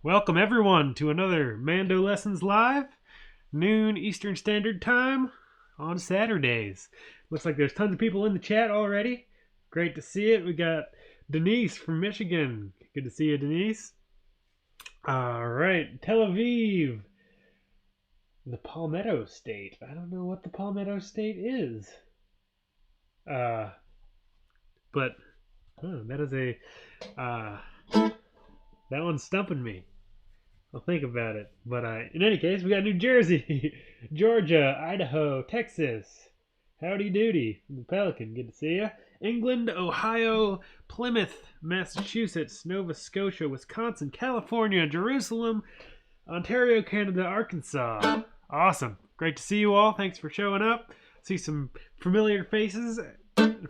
Welcome everyone to another MandoLessons Live, noon Eastern Standard Time on Saturdays. Looks like there's tons of people in the chat already. Great to see it. We got Denise from Michigan. Good to see you, Denise. All right, Tel Aviv, the Palmetto State. I don't know what the Palmetto State is. But Huh, that is a that one's stumping me. I'll think about it. But in any case, we got New Jersey, Georgia, Idaho, Texas. Howdy doody from the Pelican. Good to see you. England, Ohio, Plymouth, Massachusetts, Nova Scotia, Wisconsin, California, Jerusalem, Ontario, Canada, Arkansas. Awesome. Great to see you all. Thanks for showing up. See some familiar faces,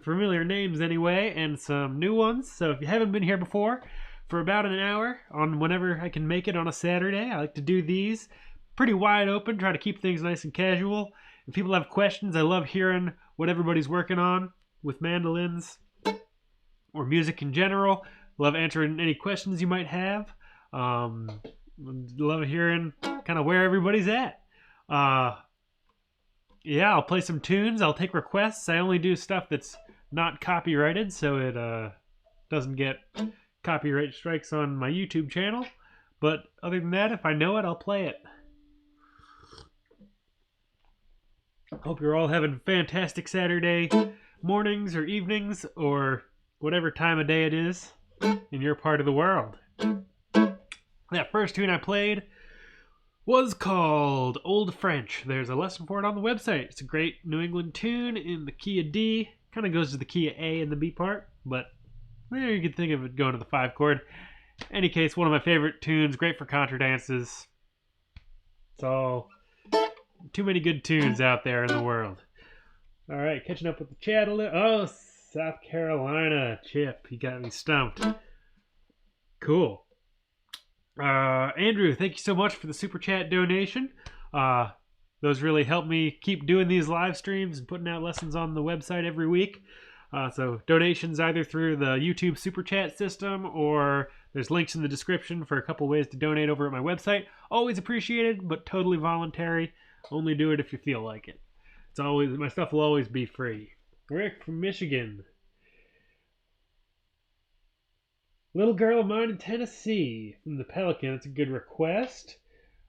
familiar names anyway, and some new ones. So if you haven't been here before, for about an hour on whenever I can make it on a Saturday, I like to do these pretty wide open, try to keep things nice and casual. If people have questions, I love hearing what everybody's working on with mandolins or music in general. Love answering any questions you might have. Love hearing kind of where everybody's at. Yeah, I'll play some tunes. I'll take requests. I only do stuff that's not copyrighted, so it doesn't get copyright strikes on my YouTube channel. But other than that, if I know it, I'll play it. Hope you're all having fantastic Saturday mornings or evenings or whatever time of day it is in your part of the world. That first tune I played was called Old French. There's a lesson for it on the website. It's a great New England tune in the key of D. Kind of goes to the key of A in the B part, but you could think of it going to the 5 chord. In any case, one of my favorite tunes, great for contra dances. It's all too many good tunes out there in the world. All right, catching up with the chat a little. Oh, South Carolina, Chip, you got me stumped. Cool. Andrew, thank you so much for the super chat donation. Those really help me keep doing these live streams and putting out lessons on the website every week. So donations either through the YouTube super chat system, or there's links in the description for a couple ways to donate over at my website. Always appreciated, but totally voluntary. Only do it if you feel like it. It's always, my stuff will always be free. Rick from Michigan. Little Girl of Mine in Tennessee from the Pelican. It's a good request.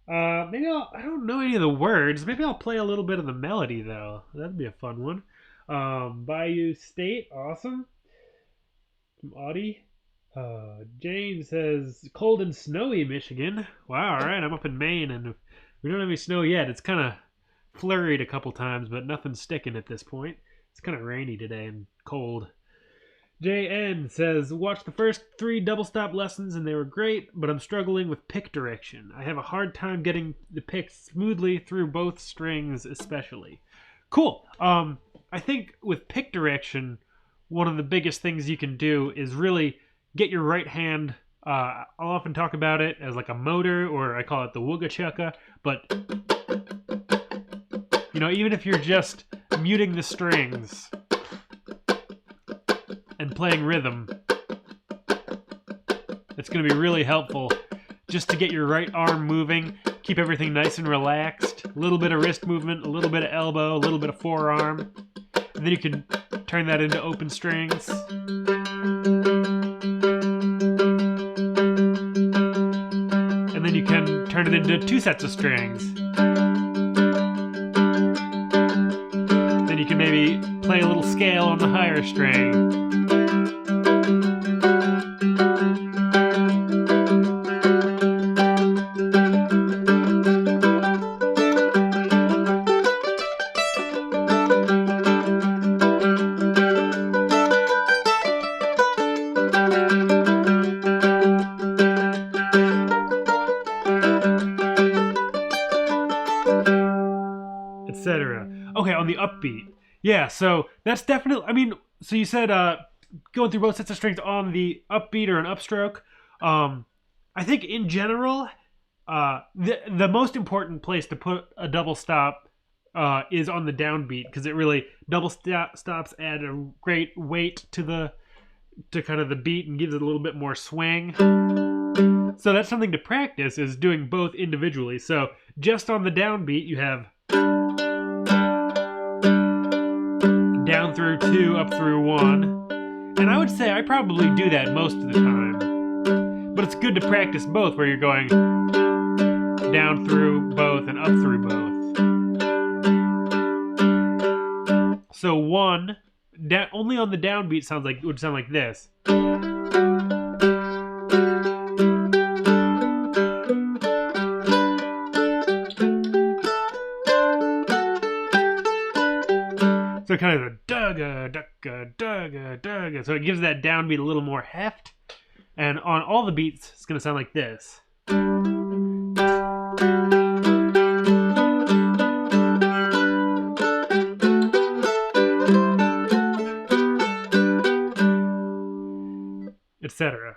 Maybe I don't know any of the words. Maybe I'll play a little bit of the melody though. That'd be a fun one. Bayou State, awesome. From Audie. James says cold and snowy Michigan. Wow, alright, I'm up in Maine and we don't have any snow yet. It's kind of flurried a couple times, but nothing's sticking at this point. It's kind of rainy today and cold. JN says, watched the first 3 double stop lessons and they were great, but I'm struggling with pick direction. I have a hard time getting the pick smoothly through both strings especially. Cool. I think with pick direction, one of the biggest things you can do is really get your right hand. I'll often talk about it as like a motor, or I call it the wooga chucka, but you know, even if you're just muting the strings and playing rhythm, it's going to be really helpful just to get your right arm moving, keep everything nice and relaxed, a little bit of wrist movement, a little bit of elbow, a little bit of forearm, and then you can turn that into open strings. And then you can turn it into 2 sets of strings. Then you can maybe play a little scale on the higher string. Okay, on the upbeat. Yeah, so that's definitely, I mean, so you said going through both sets of strings on the upbeat or an upstroke. I think in general, the most important place to put a double stop is on the downbeat, because it really, double stops add a great weight to kind of the beat and gives it a little bit more swing. So that's something to practice, is doing both individually. So just on the downbeat, you have down through 2, up through 1. And I would say I probably do that most of the time. But it's good to practice both, where you're going down through both and up through both. So 1 only on the downbeat would sound like this. So kind of a dugga, dugga, dugga, dugga. So it gives that downbeat a little more heft. And on all the beats, it's going to sound like this. Etc.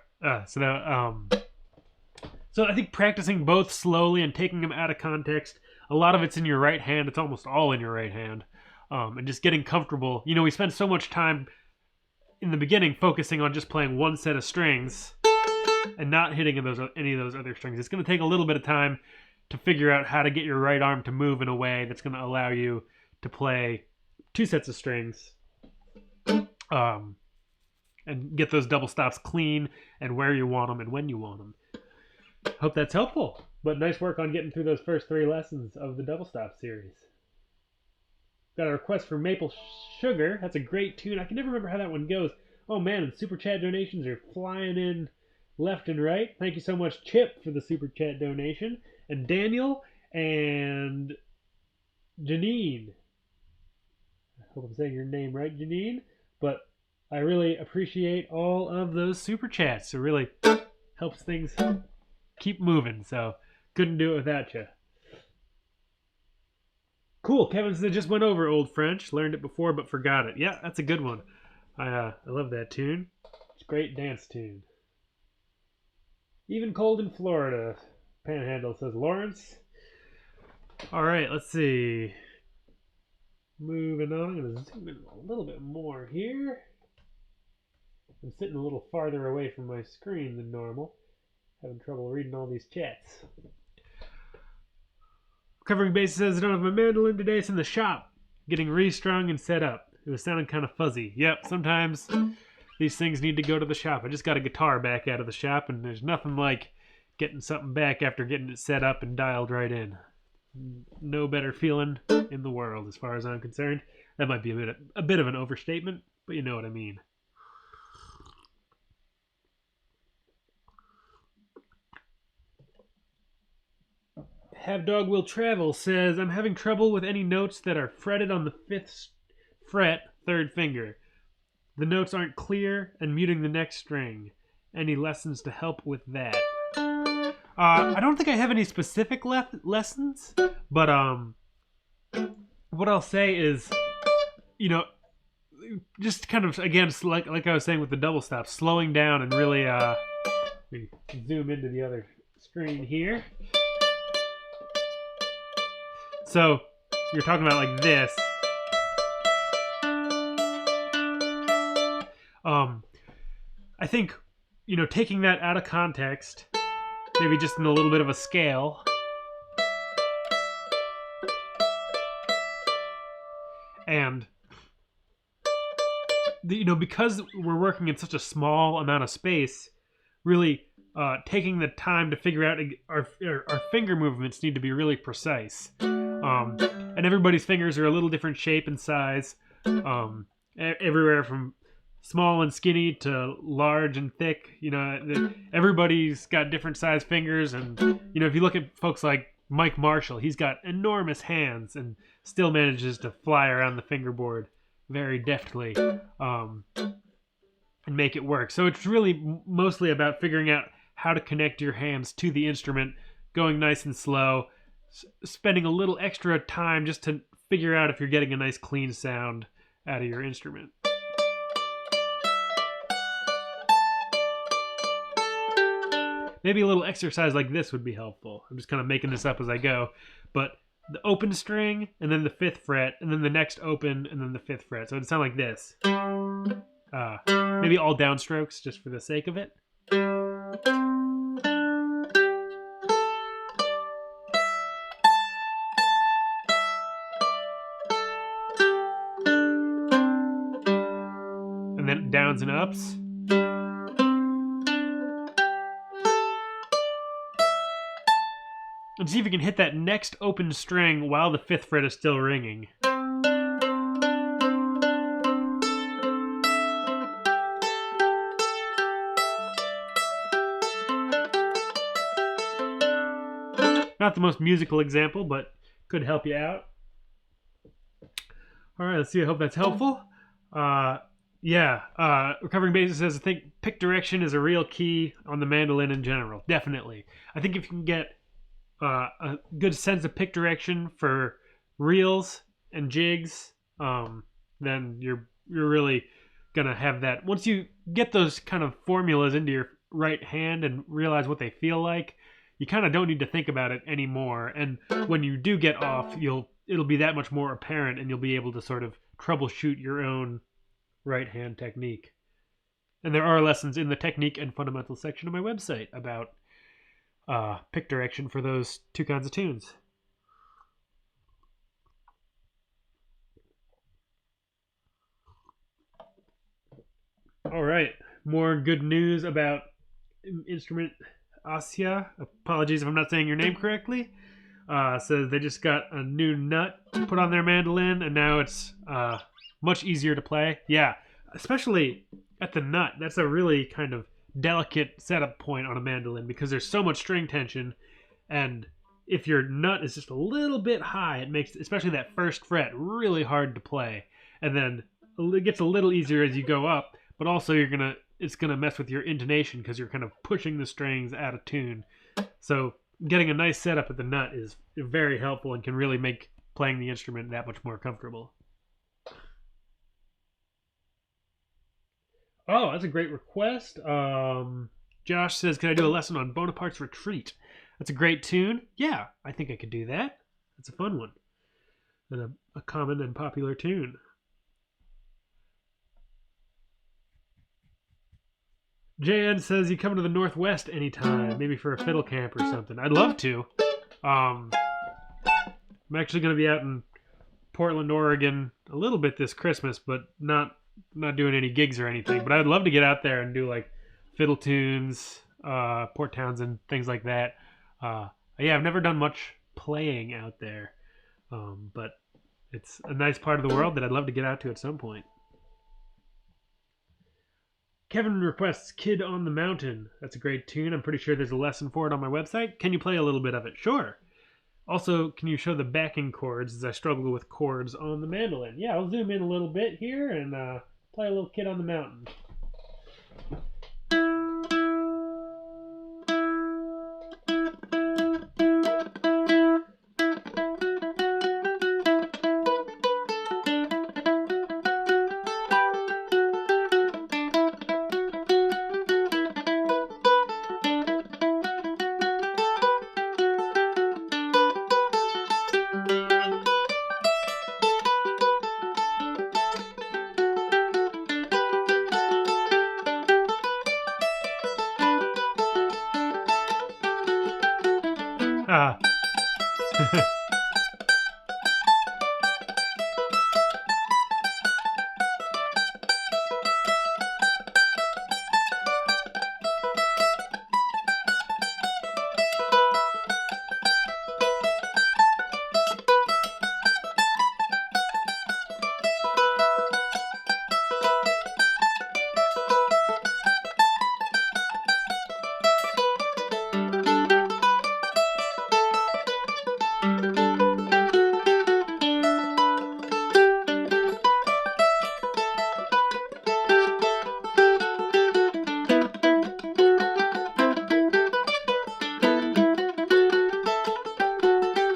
So I think practicing both slowly and taking them out of context, a lot of it's in your right hand. It's almost all in your right hand. And just getting comfortable. You know, we spend so much time in the beginning focusing on just playing one set of strings and not hitting any of those other strings. It's going to take a little bit of time to figure out how to get your right arm to move in a way that's going to allow you to play two sets of strings and get those double stops clean and where you want them and when you want them. Hope that's helpful. But nice work on getting through those first 3 lessons of the double stop series. Got a request for Maple Sugar. That's a great tune. I can never remember how that one goes. Oh man, and super chat donations are flying in left and right. Thank you so much, Chip, for the super chat donation. And Daniel and Janine. I hope I'm saying your name right, Janine. But I really appreciate all of those super chats. It really helps things keep moving. So couldn't do it without you. Cool. Kevin said, just went over Old French. Learned it before but forgot it. Yeah, that's a good one. I love that tune. It's a great dance tune. Even cold in Florida. Panhandle, says Lawrence. All right, let's see. Moving on. I'm going to zoom in a little bit more here. I'm sitting a little farther away from my screen than normal. Having trouble reading all these chats. Covering Bass says, I don't have my mandolin today. It's in the shop. Getting restrung and set up. It was sounding kind of fuzzy. Yep, sometimes these things need to go to the shop. I just got a guitar back out of the shop, and there's nothing like getting something back after getting it set up and dialed right in. No better feeling in the world as far as I'm concerned. That might be a bit of an overstatement, but you know what I mean. Have Dog Will Travel says, I'm having trouble with any notes that are fretted on the 5th fret, 3rd finger. The notes aren't clear and muting the next string. Any lessons to help with that? I don't think I have any specific lessons, but what I'll say is, you know, just kind of, again, like I was saying with the double stop, slowing down and really zoom into the other screen here. So you're talking about like this. I think, you know, taking that out of context, maybe just in a little bit of a scale, and you know, because we're working in such a small amount of space, really taking the time to figure out our finger movements need to be really precise. And everybody's fingers are a little different shape and size, everywhere from small and skinny to large and thick. You know, everybody's got different size fingers, and you know, if you look at folks like Mike Marshall, he's got enormous hands and still manages to fly around the fingerboard very deftly and make it work. So it's really mostly about figuring out how to connect your hands to the instrument, going nice and slow, spending a little extra time just to figure out if you're getting a nice clean sound out of your instrument. Maybe a little exercise like this would be helpful. I'm just kind of making this up as I go. But the open string, and then the 5th fret, and then the next open, and then the 5th fret. So it'd sound like this. Maybe all downstrokes, just for the sake of it. And then downs and ups. And see if you can hit that next open string while the 5th fret is still ringing. Not the most musical example, but could help you out. All right, let's see. I hope that's helpful. Recovering bassist says, I think pick direction is a real key on the mandolin in general. Definitely. I think if you can get a good sense of pick direction for reels and jigs, then you're really gonna have that. Once you get those kind of formulas into your right hand and realize what they feel like, you kind of don't need to think about it anymore. And when you do get off, it'll be that much more apparent, and you'll be able to sort of troubleshoot your own right hand technique. And there are lessons in the technique and fundamentals section of my website about pick direction for those two kinds of tunes. All right, more good news about instrument Asya. Apologies if I'm not saying your name correctly. Says they just got a new nut put on their mandolin, and now it's much easier to play. Yeah, especially at the nut. That's a really kind of delicate setup point on a mandolin because there's so much string tension, and if your nut is just a little bit high, it makes, especially that first fret, really hard to play. And then it gets a little easier as you go up, but also it's gonna mess with your intonation because you're kind of pushing the strings out of tune. So getting a nice setup at the nut is very helpful and can really make playing the instrument that much more comfortable. Oh, that's a great request. Josh says, can I do a lesson on Bonaparte's Retreat? That's a great tune. Yeah, I think I could do that. That's a fun one. And a common and popular tune. JN says, you come to the Northwest anytime, maybe for a fiddle camp or something. I'd love to. I'm actually going to be out in Portland, Oregon a little bit this Christmas, but not doing any gigs or anything. But I'd love to get out there and do like fiddle tunes, Port Townsend, things like that. Yeah, I've never done much playing out there, but it's a nice part of the world that I'd love to get out to at some point. Kevin requests Kid on the Mountain. That's a great tune. I'm pretty sure there's a lesson for it on my website. Can you play a little bit of it? Sure. Also, can you show the backing chords as I struggle with chords on the mandolin? Yeah, I'll zoom in a little bit here and play a little Kid on the Mountain.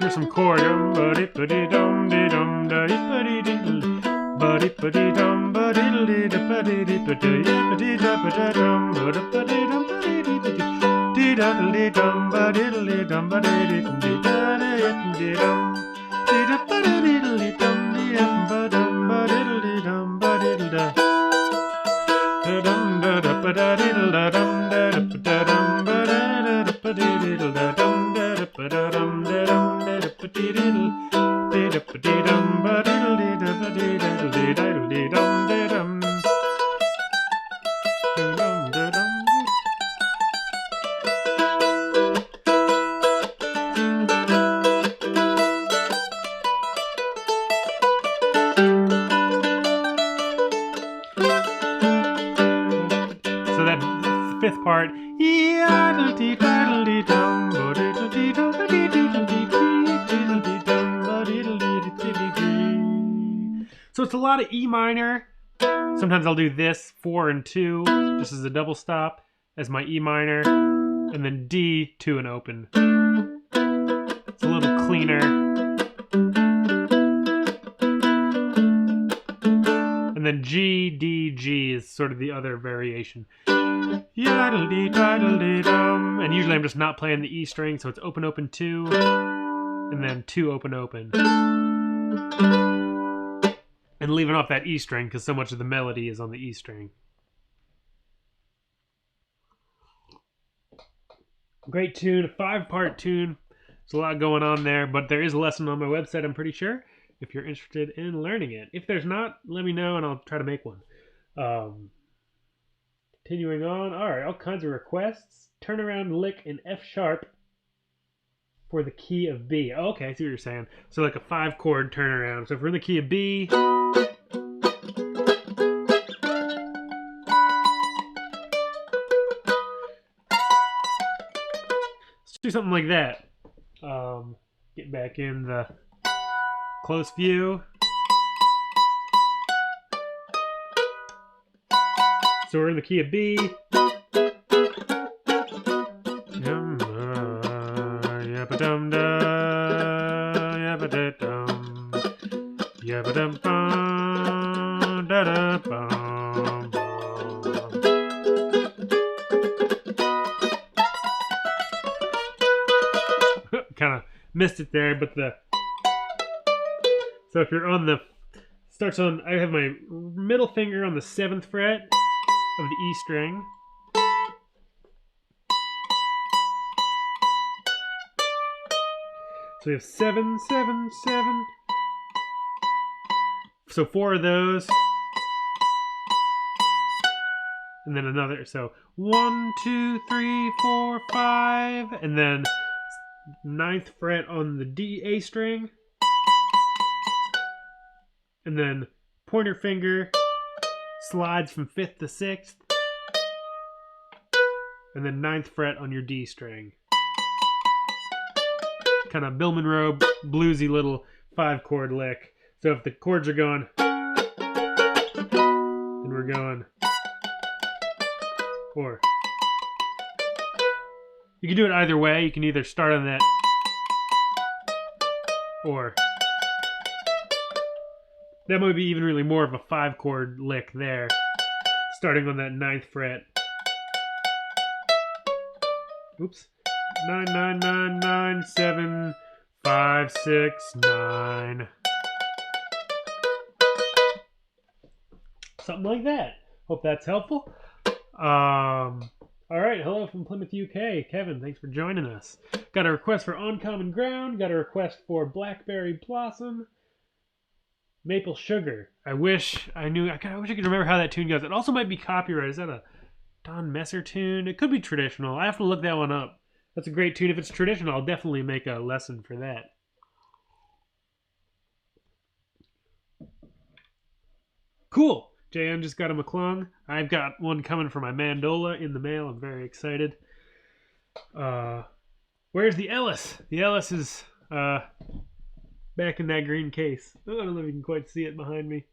Here's some chord. So that fifth part, So it's a lot of E minor. Sometimes I'll do this 4 and 2 just as a double stop as my E minor, and then D 2 and open. It's a little cleaner. And then G, D, G is sort of the other variation. And usually I'm just not playing the E string, so it's open, open, 2, and then 2, open, open. And leaving off that E string because so much of the melody is on the E string. Great tune, a 5-part tune. There's a lot going on there, but there is a lesson on my website, I'm pretty sure, if you're interested in learning it. If there's not, let me know and I'll try to make one. Continuing on, all right, all kinds of requests. Turnaround lick in F sharp for the key of B. Oh, okay, I see what you're saying. So like a 5-chord turnaround. So if we're in the key of B, let's do something like that. Get back in the close view. So we're in the key of B. Kind of missed it there, but so if you're on the starts on, I have my middle finger on the 7th fret of the E string. So we have 7, 7, 7. So 4 of those. And then another. So 1, 2, 3, 4, 5. And then 9th fret on the D, A string. And then pointer finger slides from 5th to 6th. And then 9th fret on your D string. Kind of Bill Monroe bluesy little 5-chord lick. So if the chords are going, then we're going 4. You can do it either way. You can either start on that or that might be even really more of a 5-chord lick there. Starting on that 9th fret. Oops. 9, 9, 9, 9, 7, 5, 6, 9. Something like that. Hope that's helpful. All right, hello from Plymouth, UK. Kevin, thanks for joining us. Got a request for Uncommon Ground. Got a request for Blackberry Blossom. Maple Sugar. I wish I wish I could remember how that tune goes. It also might be copyrighted. Is that a Don Messer tune? It could be traditional. I have to look that one up. That's a great tune. If it's traditional, I'll definitely make a lesson for that. Cool. JM just got a McClung. I've got one coming for my mandola in the mail. I'm very excited. Where's the Ellis? The Ellis is back in that green case. I don't know if you can quite see it behind me.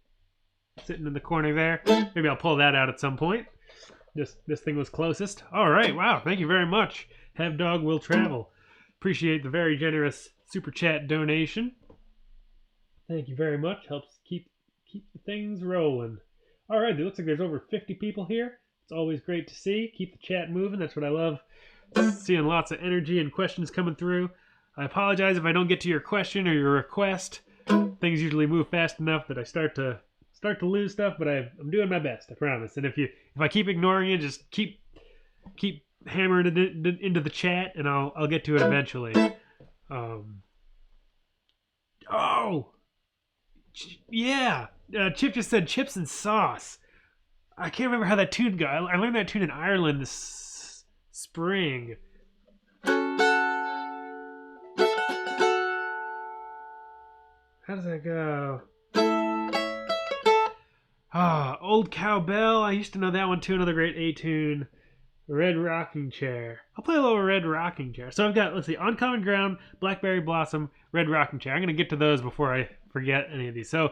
Sitting in the corner there. Maybe I'll pull that out at some point. This thing was closest. All right. Wow. Thank you very much. Have Dog Will Travel. Appreciate the very generous super chat donation. Thank you very much. Helps keep the things rolling. All right. It looks like there's over 50 people here. It's always great to see. Keep the chat moving. That's what I love. Seeing lots of energy and questions coming through. I apologize if I don't get to your question or your request. Things usually move fast enough that I start to lose stuff, but I'm doing my best, I promise. And if I keep ignoring you, just keep hammering it into the chat, and I'll get to it eventually. Yeah, Chip just said chips and sauce. I can't remember how that tune go. I learned that tune in Ireland this spring. How does that go? Old Cowbell. I used to know that one too. Another great A tune. Red Rocking Chair. I'll play a little Red Rocking Chair. So I've got, let's see, Uncommon Ground, Blackberry Blossom, Red Rocking Chair. I'm going to get to those before I forget any of these. So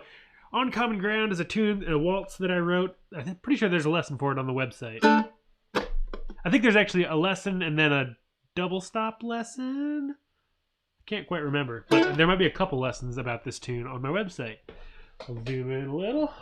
On Common Ground is a tune and a waltz that I wrote. I'm pretty sure there's a lesson for it on the website. I think there's actually a lesson and then a double stop lesson. I can't quite remember, but there might be a couple lessons about this tune on my website. I'll zoom in a little.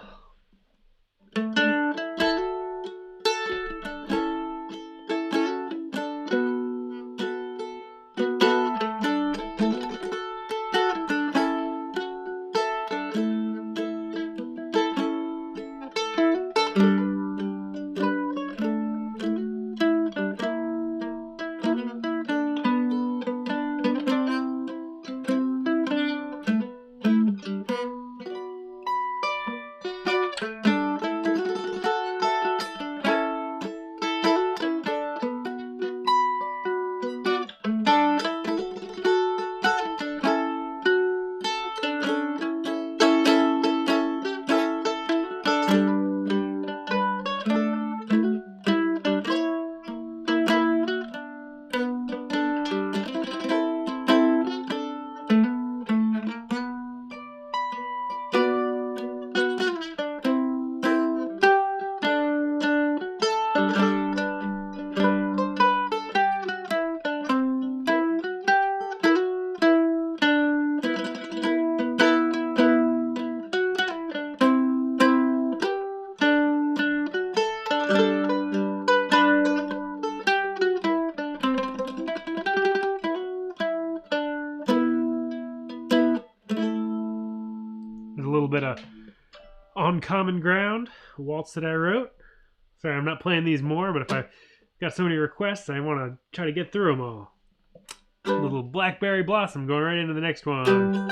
There's a little bit of On Common Ground, a waltz that I wrote. Sorry, I'm not playing these more, but if I got so many requests, I want to try to get through them all. A little Blackberry Blossom going right into the next one.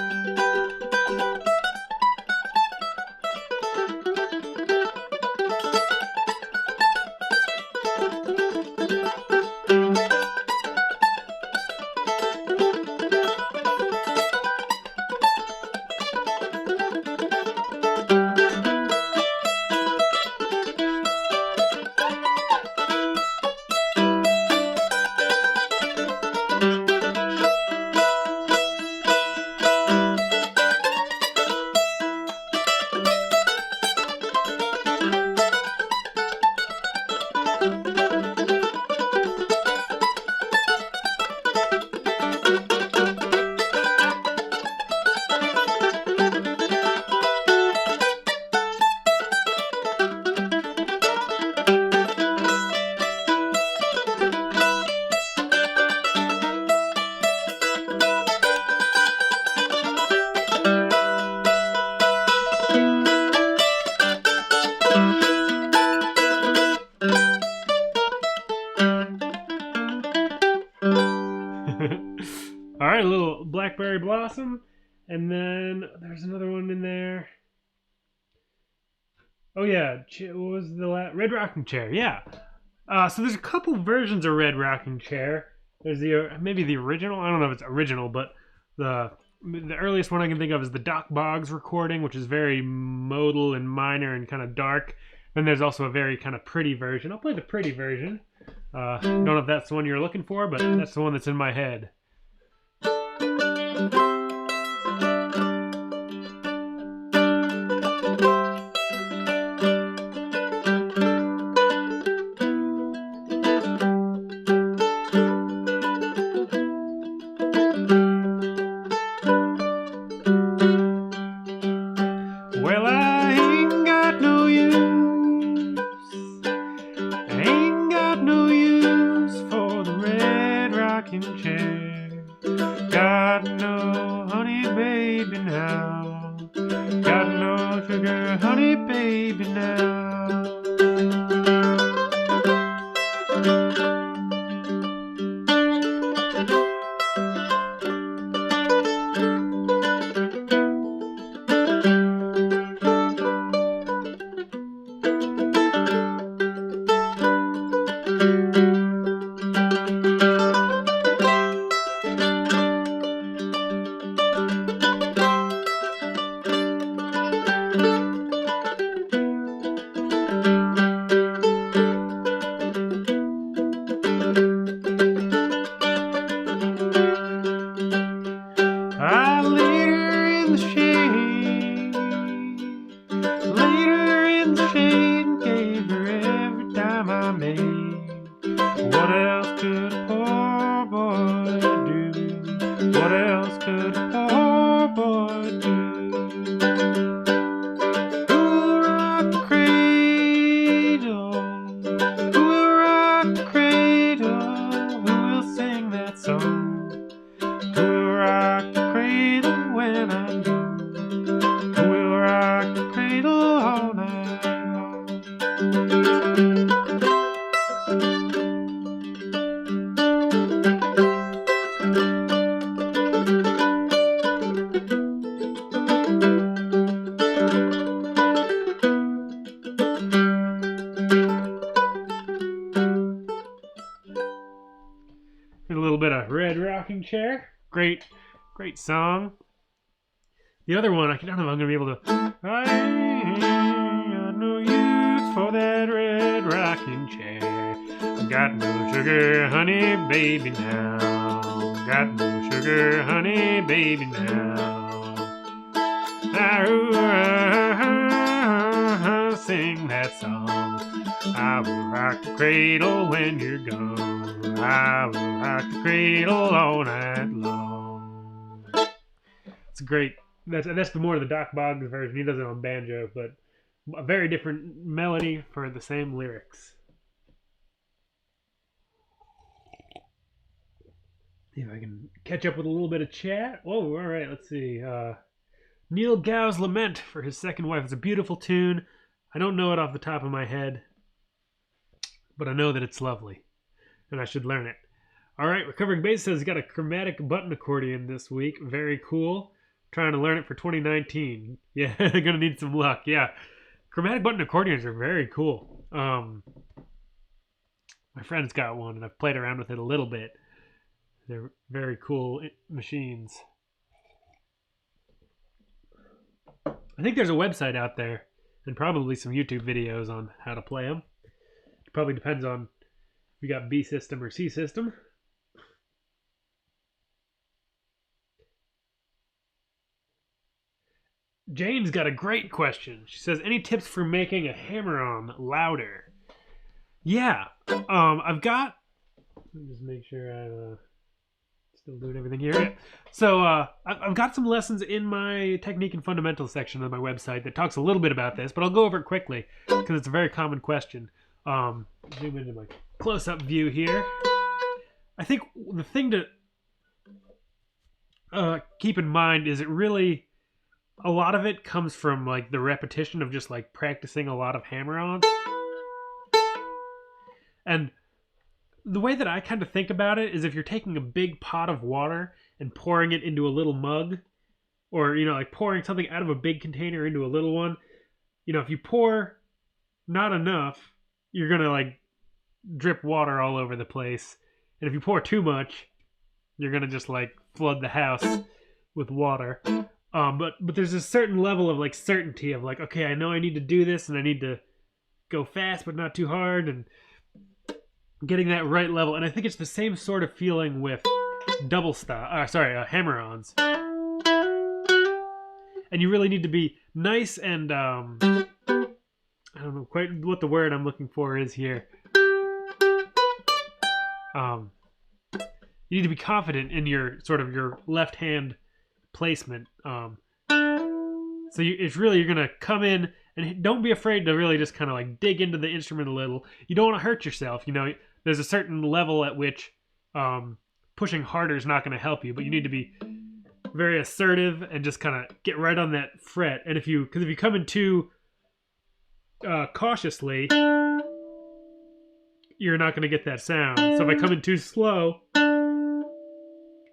All right, a little Blackberry Blossom, and then there's another one in there. Oh yeah, what was the last? Red Rocking Chair? Yeah. So there's a couple versions of Red Rocking Chair. There's the maybe the original. I don't know if it's original, but the earliest one I can think of is the Doc Boggs recording, which is very modal and minor and kind of dark. Then there's also a very kind of pretty version. I'll play the pretty version. Don't know if that's the one you're looking for, but that's the one that's in my head. Well, I ain't got no use. Ain't got no use for the red rocking chair. Got no honey baby now. Got no sugar honey baby now. I laid her in the shade would do. Who will rock the cradle? Who will rock the cradle? Who will sing that song? Who will rock the cradle when I'm gone? Who will rock the cradle all night long? A little bit of Red Rocking Chair. Great song. The other one, I don't know if I'm going to be able to. I got no use for that red rocking chair. Got no sugar, honey, baby now. Got no sugar, honey, baby now. I sing that song. I will rock the cradle when you're gone. I will rock the cradle all night long. It's great. That's more of the Doc Boggs version. He does it on banjo, but a very different melody for the same lyrics. See if I can catch up with a little bit of chat. Whoa, all right, let's see. Neil Gow's Lament for his second wife. It's a beautiful tune. I don't know it off the top of my head, but I know that it's lovely, and I should learn it. All right, Recovering Bass says he's got a chromatic button accordion this week. Very cool. Trying to learn it for 2019. Yeah, gonna need some luck. Yeah, chromatic button accordions are very cool. My friend's got one, and I've played around with it a little bit. They're very cool machines. I think there's a website out there, and probably some YouTube videos on how to play them. It probably depends on if you got B system or C system. Jane's got a great question. She says, any tips for making a hammer-on louder? Yeah. I've got... Let me just make sure I'm still doing everything here. Yeah. So I've got some lessons in my technique and fundamentals section of my website that talks a little bit about this, but I'll go over it quickly because it's a very common question. Zoom into my close-up view here. I think the thing to keep in mind is a lot of it comes from like the repetition of just like practicing a lot of hammer-ons. And the way that I kind of think about it is if you're taking a big pot of water and pouring it into a little mug, or, you know, like pouring something out of a big container into a little one, you know, if you pour not enough, you're going to like drip water all over the place. And if you pour too much, you're going to just like flood the house with water. But there's a certain level of like certainty of like, okay, I know I need to do this and I need to go fast but not too hard, and getting that right level. And I think it's the same sort of feeling with hammer-ons. And you really need to be nice and I don't know quite what the word I'm looking for is here. You need to be confident in your left hand placement. So you're gonna come in and don't be afraid to really just kind of like dig into the instrument a little. You don't want to hurt yourself. You know, there's a certain level at which pushing harder is not going to help you, but you need to be very assertive and just kind of get right on that fret. And if you come in too cautiously, you're not going to get that sound. So if I come in too slow,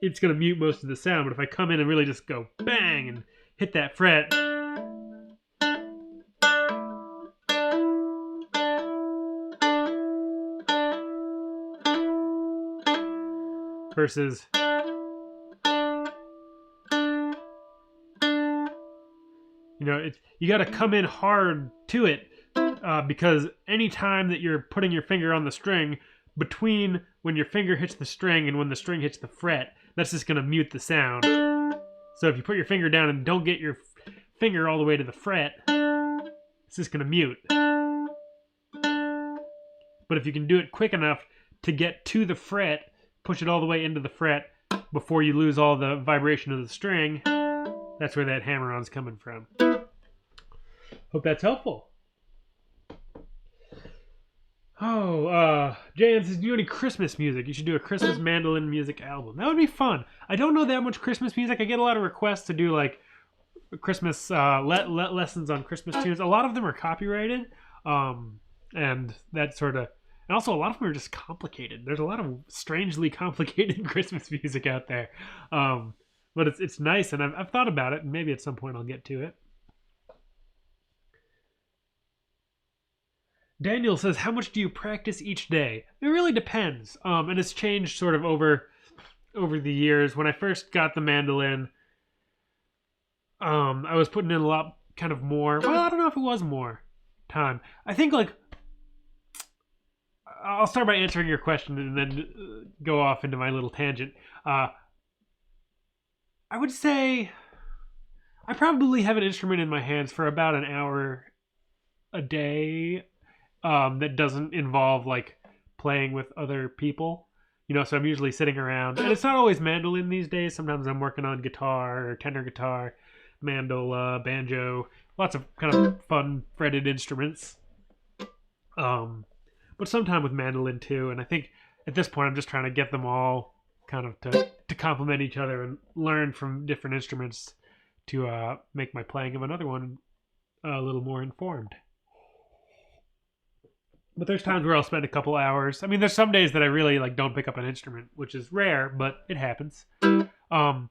it's going to mute most of the sound. But if I come in and really just go bang and hit that fret, versus you got to come in hard to it, because any time that you're putting your finger on the string, between when your finger hits the string and when the string hits the fret, that's just going to mute the sound. So if you put your finger down and don't get your finger all the way to the fret, it's just going to mute. But if you can do it quick enough to get to the fret, push it all the way into the fret before you lose all the vibration of the string, That's where that hammer-on's coming from. Hope that's helpful. Oh, Jan says, do any Christmas music? You should do a Christmas mandolin music album. That would be fun. I don't know that much Christmas music. I get a lot of requests to do like Christmas lessons on Christmas tunes. A lot of them are copyrighted, and that sort of, and also a lot of them are just complicated. There's a lot of strangely complicated Christmas music out there, but it's nice, and I've thought about it, and maybe at some point I'll get to it. Daniel says, how much do you practice each day? It really depends, and it's changed sort of over the years. When I first got the mandolin, I was putting in a lot kind of more. Well, I don't know if it was more time. I think like I'll start by answering your question and then go off into my little tangent. I would say I probably have an instrument in my hands for about an hour a day. That doesn't involve like playing with other people, so I'm usually sitting around, and it's not always mandolin these days. Sometimes I'm working on guitar or tenor guitar, mandola, banjo, lots of kind of fun fretted instruments, but sometime with mandolin too. And I think at this point I'm just trying to get them all kind of to complement each other and learn from different instruments to make my playing of another one a little more informed. But there's times where I'll spend a couple hours. I mean, there's some days that I really like don't pick up an instrument, which is rare, but it happens. I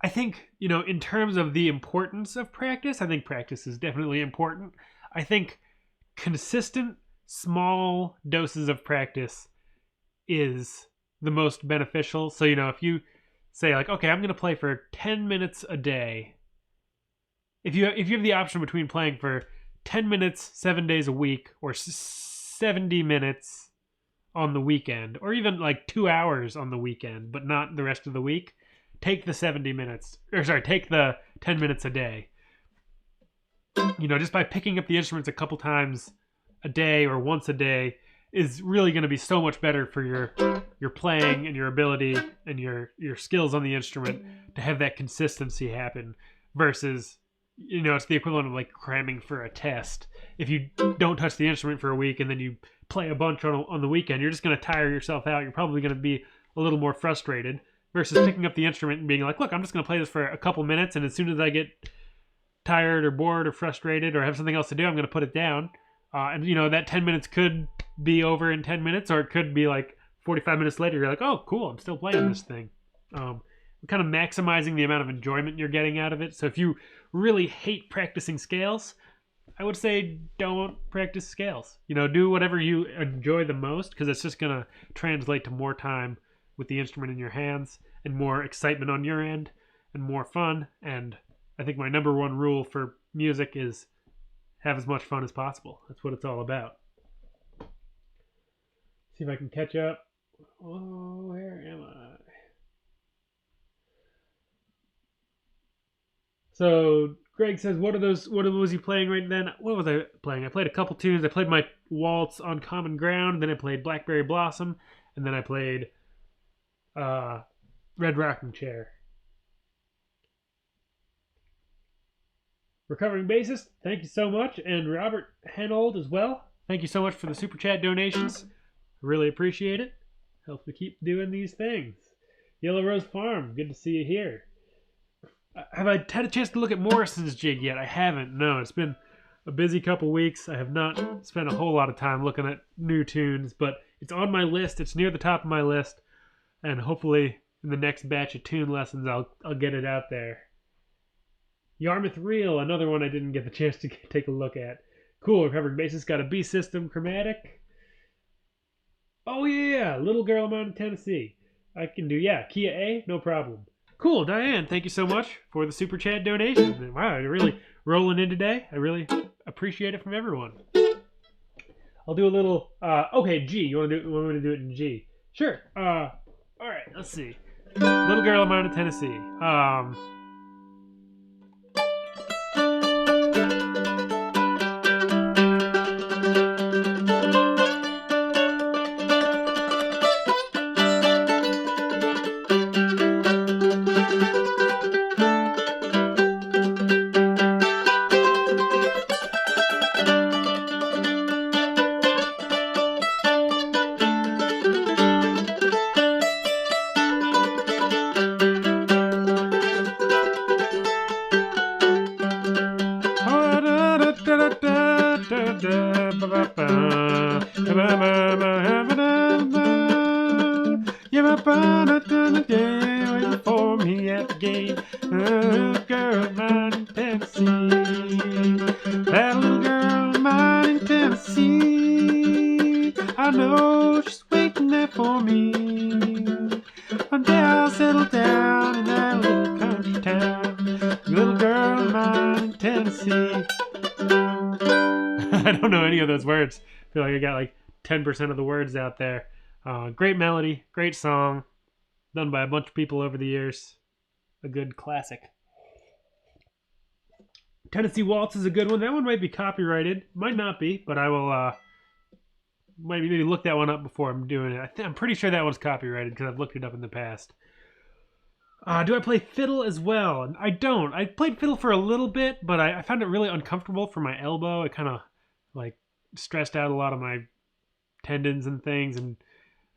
think, in terms of the importance of practice, I think practice is definitely important. I think consistent, small doses of practice is the most beneficial. So, if you say like, okay, I'm going to play for 10 minutes a day. If you have the option between playing for 10 minutes 7 days a week or 70 minutes on the weekend, or even like 2 hours on the weekend but not the rest of the week, take the 70 minutes, take the 10 minutes a day. Just by picking up the instruments a couple times a day or once a day is really going to be so much better for your playing and your ability and your skills on the instrument to have that consistency happen versus it's the equivalent of like cramming for a test. If you don't touch the instrument for a week and then you play a bunch on the weekend, you're just going to tire yourself out. You're probably going to be a little more frustrated versus picking up the instrument and being like, look, I'm just going to play this for a couple minutes, and as soon as I get tired or bored or frustrated or have something else to do, I'm going to put it down. And that 10 minutes could be over in 10 minutes, or it could be like 45 minutes later. You're like, oh, cool, I'm still playing this thing. Kind of maximizing the amount of enjoyment you're getting out of it. So if you really hate practicing scales, I would say don't practice scales. Do whatever you enjoy the most, because it's just going to translate to more time with the instrument in your hands and more excitement on your end and more fun. And I think my number one rule for music is have as much fun as possible. That's what it's all about. See if I can catch up. Oh, where am I? So Greg says, what was he playing right then? What was I playing? I played a couple tunes. I played my waltz on Common Ground, then I played Blackberry Blossom, and then I played Red Rocking Chair. Recovering Bassist, thank you so much. And Robert Henold as well. Thank you so much for the Super Chat donations. I really appreciate it. Helps me keep doing these things. Yellow Rose Farm, good to see you here. Have I had a chance to look at Morrison's jig yet? I haven't. No, it's been a busy couple weeks. I have not spent a whole lot of time looking at new tunes, but it's on my list. It's near the top of my list, and hopefully in the next batch of tune lessons, I'll get it out there. Yarmouth Reel, another one I didn't get the chance to take a look at. Cool, Recovering Bassist, got a B system chromatic. Oh yeah, Little Girl I'm out in Tennessee. I can do, Kia A, no problem. Cool, Diane, thank you so much for the Super Chat donation. Wow, you're really rolling in today. I really appreciate it from everyone. I'll do a little, okay, G. You want me to do it in G? Sure. All right, let's see. Little Girl I'm out in Tennessee. waiting for me at the gate. Girl of mine in Tennessee. That little girl of mine in Tennessee. I know she's waiting there for me. One day I'll settle down in that little country town. Little girl of mine in Tennessee. I don't know any of those words. I feel like I got like 10% of the words out there. Great melody, great song, done by a bunch of people over the years. A good classic. Tennessee Waltz is a good one. That one might be copyrighted. Might not be, but I will maybe look that one up before I'm doing it. I'm pretty sure that one's copyrighted because I've looked it up in the past. Do I play fiddle as well? I don't. I played fiddle for a little bit, but I found it really uncomfortable for my elbow. It kind of like stressed out a lot of my tendons and things and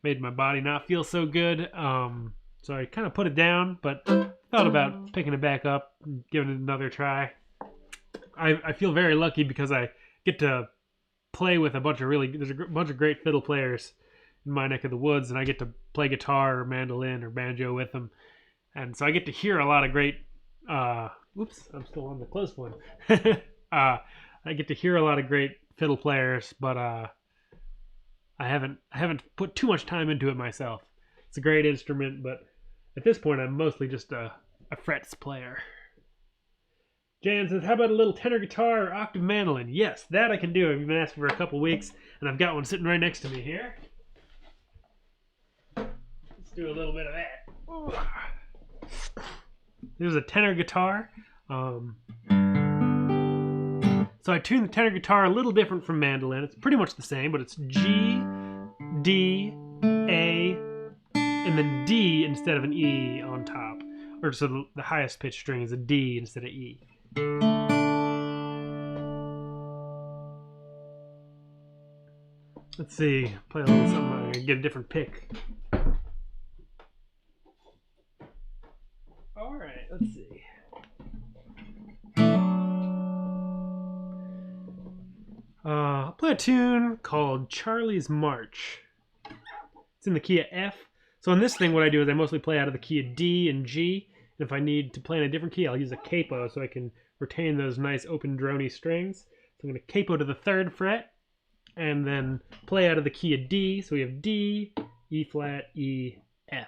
made my body not feel so good. So I kind of put it down, but thought about picking it back up and giving it another try. I feel very lucky because I get to play with there's a bunch of great fiddle players in my neck of the woods, and I get to play guitar or mandolin or banjo with them. And so I get to hear a lot of great, oops, I'm still on the close one. I get to hear a lot of great fiddle players, but I haven't put too much time into it myself. It's a great instrument, but at this point I'm mostly just a frets player. Jan says, how about a little tenor guitar or octave mandolin? Yes, that I can do. I've been asking for a couple weeks, and I've got one sitting right next to me here. Let's do a little bit of that. Ooh. There's a tenor guitar. So I tune the tenor guitar a little different from mandolin. It's pretty much the same, but it's G, D, A, and then D instead of an E on top. Or so the highest pitch string is a D instead of E. Let's see. Play a little something. I'm gonna get a different pick. Alright, let's see. I'll play a tune called Charlie's March. It's in the key of F. So on this thing, what I do is I mostly play out of the key of D and G. And if I need to play in a different key, I'll use a capo so I can retain those nice open drony strings. So I'm going to capo to the 3rd fret and then play out of the key of D. So we have D, E flat, E, F.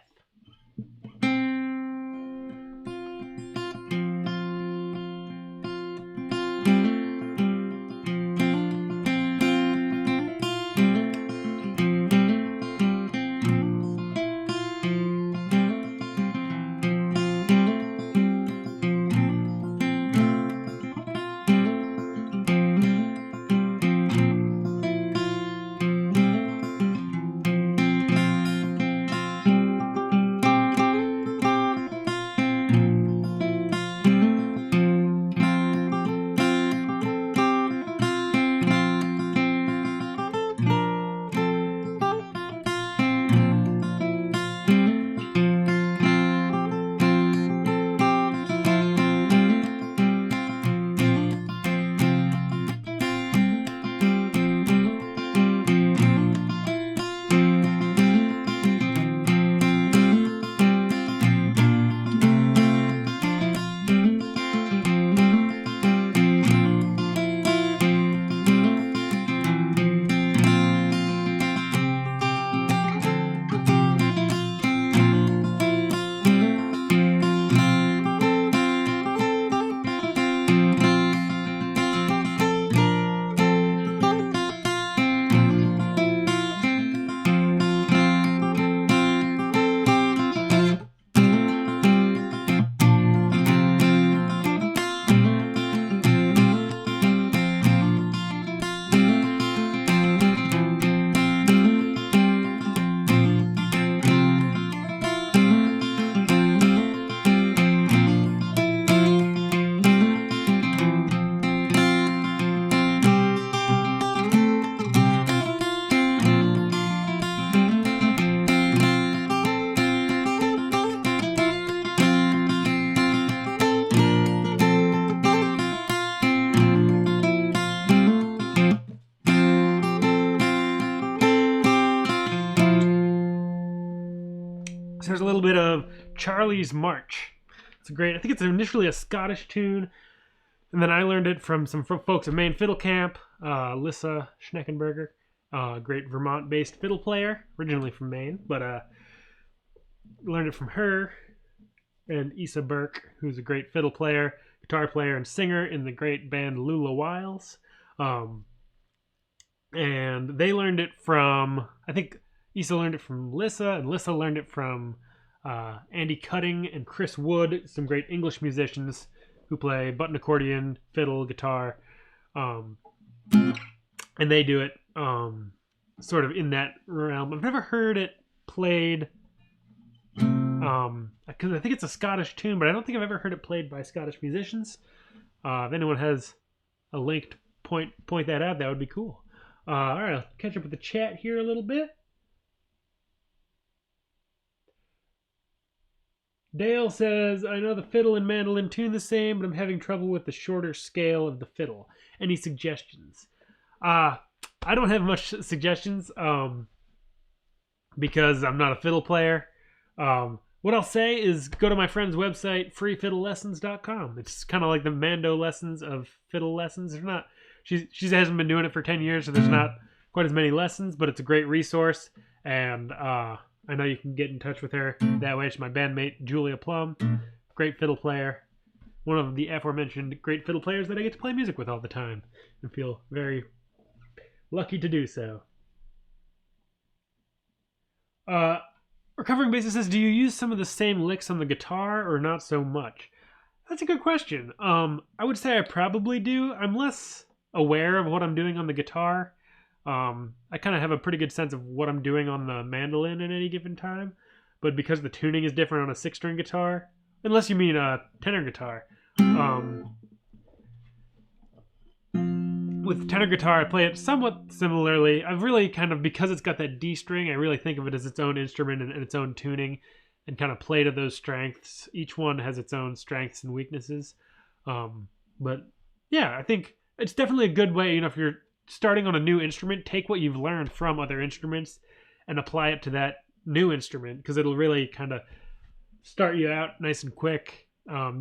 Charlie's March. It's great. I think it's initially a Scottish tune, and then I learned it from some folks at Maine Fiddle Camp. Lissa Schneckenberger, great Vermont-based fiddle player, originally from Maine, but learned it from her. And Issa Burke, who's a great fiddle player, guitar player, and singer in the great band Lula Wiles. And they learned it from, I think Issa learned it from Lissa, and Lissa learned it from Andy Cutting and Chris Wood, some great English musicians who play button accordion, fiddle, guitar. And they do it sort of in that realm. I've never heard it played, because I think it's a Scottish tune, but I don't think I've ever heard it played by Scottish musicians. If anyone has a link to point that out, that would be cool. All right, I'll catch up with the chat here a little bit. Dale says, I know the fiddle and mandolin tune the same, but I'm having trouble with the shorter scale of the fiddle. Any suggestions? I don't have much suggestions because I'm not a fiddle player. What I'll say is go to my friend's website, freefiddlelessons.com. It's kind of like the MandoLessons of fiddle lessons. There's not, she hasn't been doing it for 10 years, so there's not quite as many lessons, but it's a great resource. And I know you can get in touch with her that way. She's my bandmate, Julia Plum, great fiddle player. One of the aforementioned great fiddle players that I get to play music with all the time and feel very lucky to do so. Recovering Bassist says, do you use some of the same licks on the guitar or not so much? That's a good question. I would say I probably do. I'm less aware of what I'm doing on the guitar. I kind of have a pretty good sense of what I'm doing on the mandolin at any given time. But because the tuning is different on a 6-string guitar, unless you mean a tenor guitar. With tenor guitar, I play it somewhat similarly. I've really kind of, because it's got that D string, I really think of it as its own instrument and its own tuning and kind of play to those strengths. Each one has its own strengths and weaknesses. But yeah, I think it's definitely a good way, if you're starting on a new instrument, take what you've learned from other instruments and apply it to that new instrument, because it'll really kind of start you out nice and quick,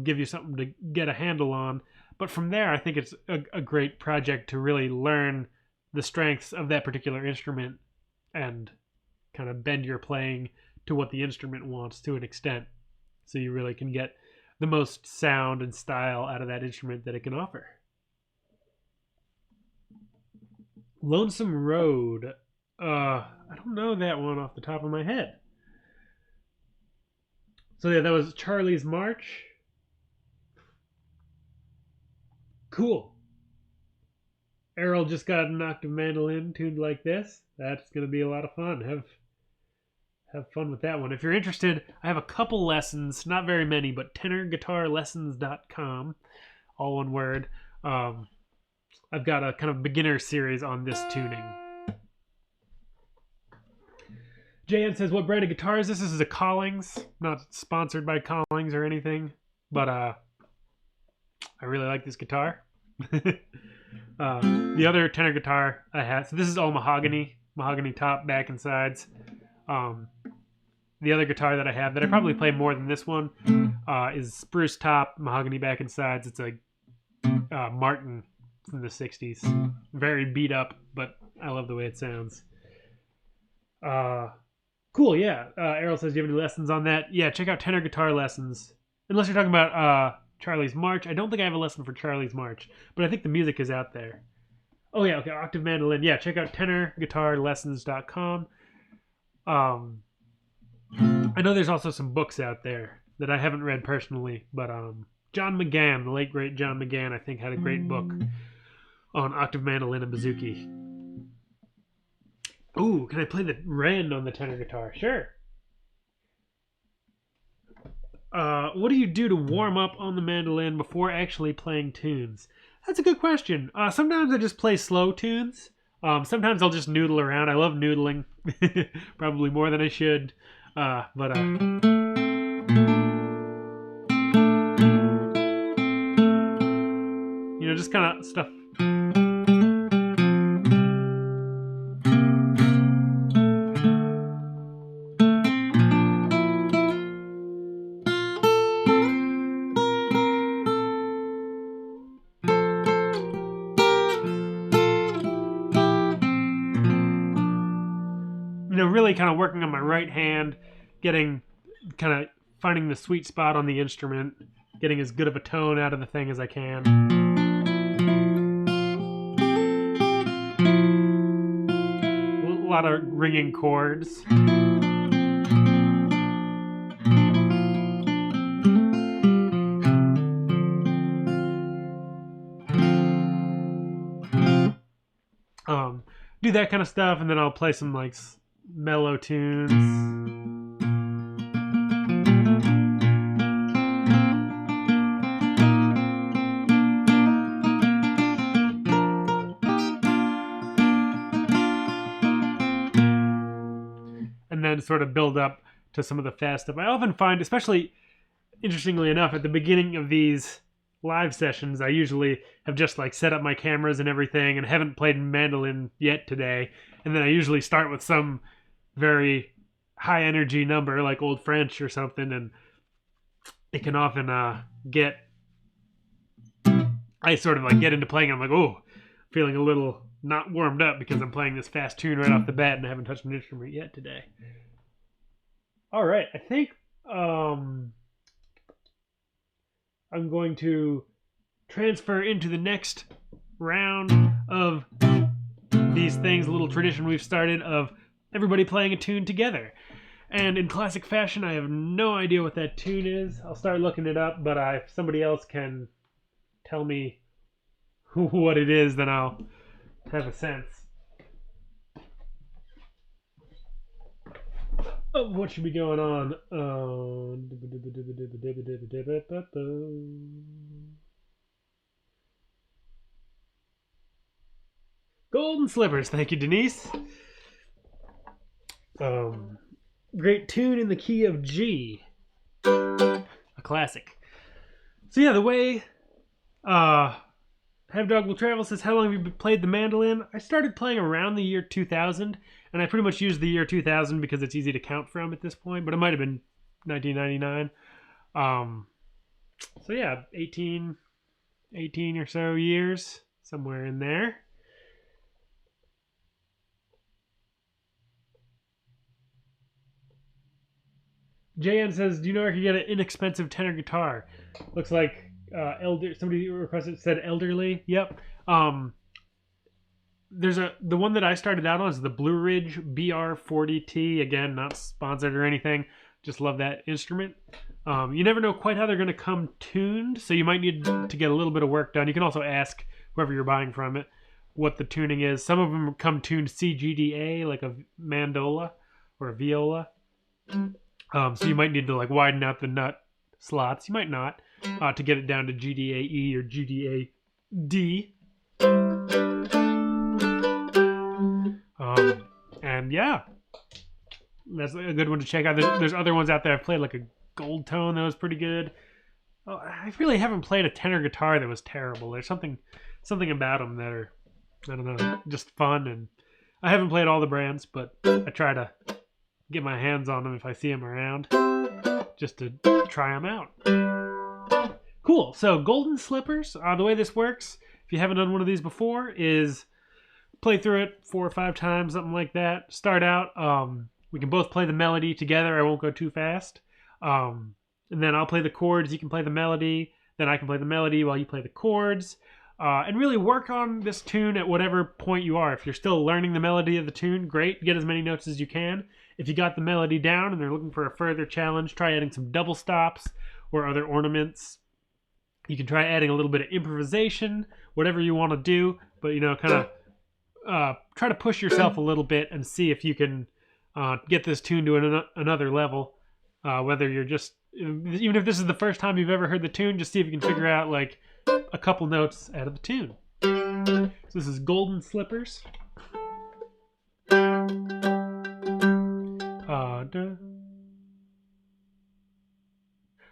give you something to get a handle on. But from there, I think it's a great project to really learn the strengths of that particular instrument and kind of bend your playing to what the instrument wants to an extent, so you really can get the most sound and style out of that instrument that it can offer. Lonesome Road. I don't know that one off the top of my head. So yeah, that was Charlie's March. Cool. Errol just got an octave mandolin tuned like this. That's going to be a lot of fun. Have fun with that one. If you're interested, I have a couple lessons, not very many, but tenorguitarlessons.com, all one word. I've got a kind of beginner series on this tuning. JN says, what brand of guitar is this? This is a Collings. Not sponsored by Collings or anything, but I really like this guitar. The other tenor guitar I had, so this is all mahogany top, back and sides. The other guitar that I have that I probably play more than this one is spruce top, mahogany back and sides. It's a Martin from the 60s. Very beat up, but I love the way it sounds. Cool, yeah. Errol says, do you have any lessons on that? Yeah, check out Tenor Guitar Lessons. Unless you're talking about Charlie's March. I don't think I have a lesson for Charlie's March, but I think the music is out there. Oh yeah, okay, octave mandolin. Yeah, check out tenorguitarlessons.com. I know there's also some books out there that I haven't read personally, but John McGann, the late great John McGann, I think had a great book on octave mandolin and bouzouki. Ooh, can I play the Rend on the tenor guitar? Sure. What do you do to warm up on the mandolin before actually playing tunes? That's a good question. Sometimes I just play slow tunes. Sometimes I'll just noodle around. I love noodling. Probably more than I should. But just kind of stuff. really kind of working on my right hand, getting kind of finding the sweet spot on the instrument, getting as good of a tone out of the thing as I can. A lot of ringing chords. Do that kind of stuff, and then I'll play some like mellow tunes. And then sort of build up to some of the fast stuff. I often find, especially interestingly enough, at the beginning of these live sessions, I usually have just like set up my cameras and everything and haven't played mandolin yet today. And then I usually start with some very high energy number like Old French or something, and it can often I sort of like get into playing. I'm like, oh, feeling a little not warmed up because I'm playing this fast tune right off the bat and I haven't touched an instrument yet today. All right, I think I'm going to transfer into the next round of these things, a little tradition we've started of everybody playing a tune together. And in classic fashion, I have no idea what that tune is. I'll start looking it up, but if somebody else can tell me what it is, then I'll have a sense of what should be going on. Golden Slippers, thank you, Denise. Great tune in the key of G. A classic. So yeah, the way Have Dog Will Travel says, how long have you played the mandolin? I started playing around the year 2000, and I pretty much used the year 2000 because it's easy to count from at this point, but it might have been 1999. So yeah, 18 or so years, somewhere in there. JN says, do you know where you can get an inexpensive tenor guitar? Looks like somebody requested said elderly. Yep. There's the one that I started out on is the Blue Ridge BR40T. Again, not sponsored or anything. Just love that instrument. You never know quite how they're going to come tuned, so you might need to get a little bit of work done. You can also ask whoever you're buying from it what the tuning is. Some of them come tuned CGDA, like a mandola or a viola. So you might need to like widen out the nut slots. You might not to get it down to GDAE or GDAD. And yeah, that's a good one to check out. There's other ones out there. I've played like a gold tone that was pretty good. I really haven't played a tenor guitar that was terrible. There's something about them that are, I don't know, just fun. And I haven't played all the brands, but I try to get my hands on them if I see them around, just to try them out. Cool. So Golden Slippers, the way this works, if you haven't done one of these before, is play through it 4 or 5 times, something like that. Start out. We can both play the melody together. I won't go too fast. And then I'll play the chords. You can play the melody. Then I can play the melody while you play the chords. And really work on this tune at whatever point you are. If you're still learning the melody of the tune, great. Get as many notes as you can. If you got the melody down and they're looking for a further challenge, try adding some double stops or other ornaments. You can try adding a little bit of improvisation, whatever you want to do. But, you know, kind of try to push yourself a little bit and see if you can get this tune to another level. Whether you're just, even if this is the first time you've ever heard the tune, just see if you can figure out like a couple notes out of the tune. So this is Golden Slippers.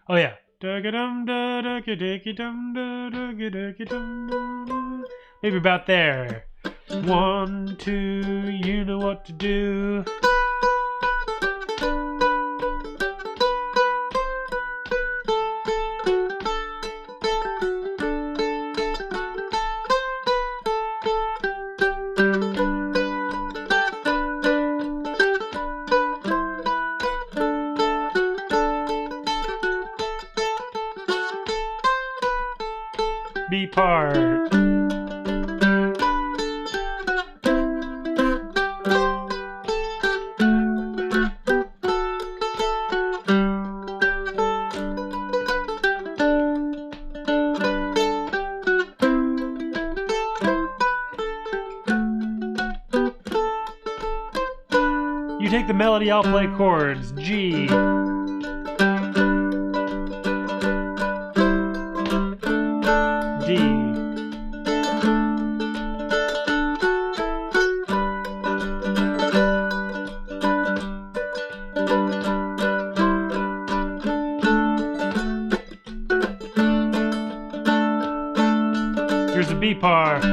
Oh yeah. Maybe about there. 1, 2, you know what to do. B part. You take the melody, I'll play chords. G. D. Here's the B part.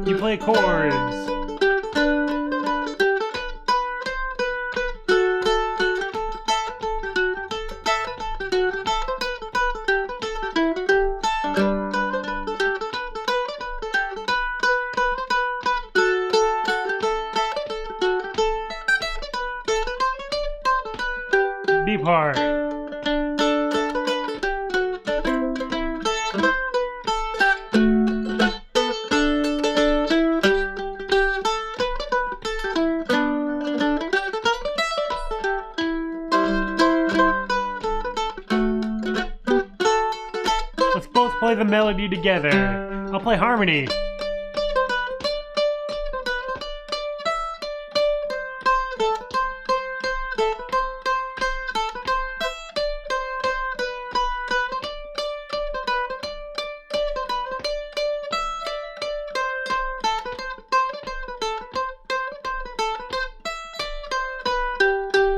You play chords. B part. Let's both play the melody together. I'll play harmony.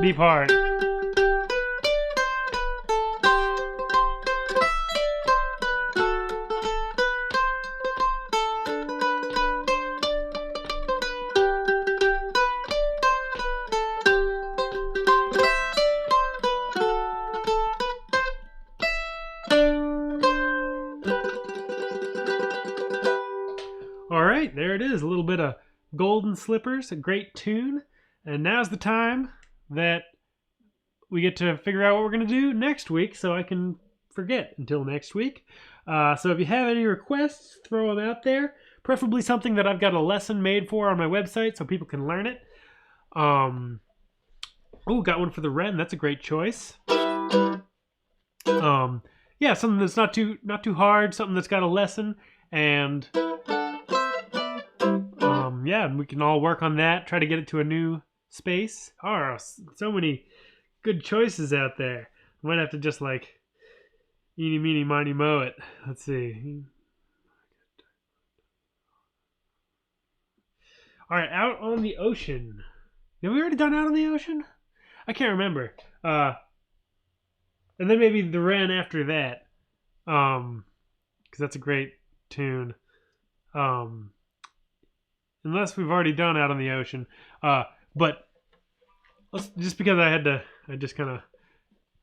B part. All right, there it is. A little bit of Golden Slippers, a great tune. And now's the time that we get to figure out what we're going to do next week so I can forget until next week. So if you have any requests, throw them out there. Preferably something that I've got a lesson made for on my website so people can learn it. Oh, got one for the Wren. That's a great choice. Yeah, something that's not too hard, something that's got a lesson, and yeah, we can all work on that, try to get it to a new space. Oh, so many good choices out there. I might have to just like eeny, meeny, miny, moe it. Let's see. All right, Out on the Ocean. Have we already done Out on the Ocean? I can't remember. And then maybe the Wren after that, because that's a great tune. Unless we've already done Out on the Ocean, but let's just because I just kind of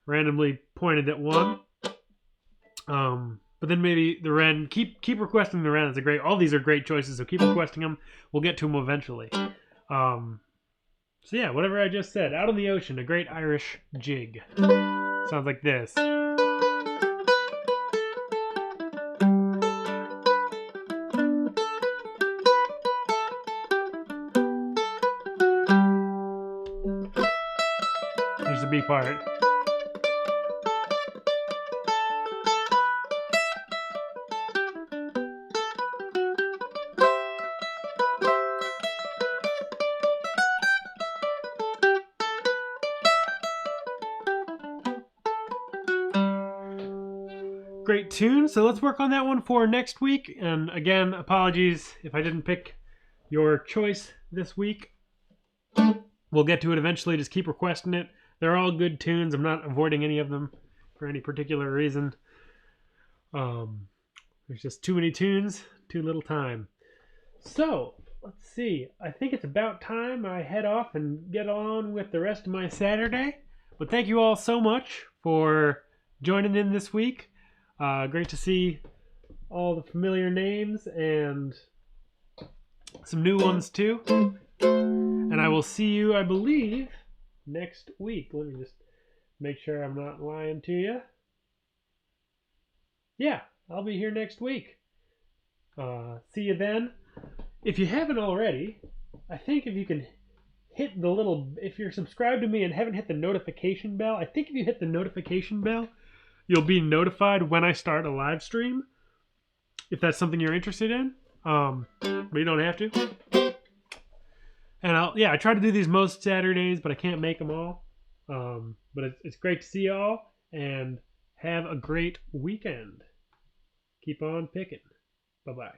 randomly pointed at one. But then maybe the Wren. Keep requesting the Wren. It's a great. All these are great choices, so keep requesting them. We'll get to them eventually. So yeah, whatever I just said. Out on the Ocean, a great Irish jig. Sounds like this. Here's the B part. Great tune. So let's work on that one for next week. And again, apologies if I didn't pick your choice this week. We'll get to it eventually. Just keep requesting it. They're all good tunes. I'm not avoiding any of them for any particular reason. There's just too many tunes, too little time. So let's see. I think it's about time I head off and get on with the rest of my Saturday. But thank you all so much for joining in this week. Great to see all the familiar names and some new ones too. And I will see you, I believe, next week. Let me just make sure I'm not lying to you. Yeah, I'll be here next week. See you then. If you haven't already, I think if you can hit the little, if you're subscribed to me and haven't hit the notification bell, I think if you hit the notification bell, you'll be notified when I start a live stream, if that's something you're interested in. But you don't have to. And I try to do these most Saturdays, but I can't make them all. But it's great to see y'all, and have a great weekend. Keep on picking. Bye-bye.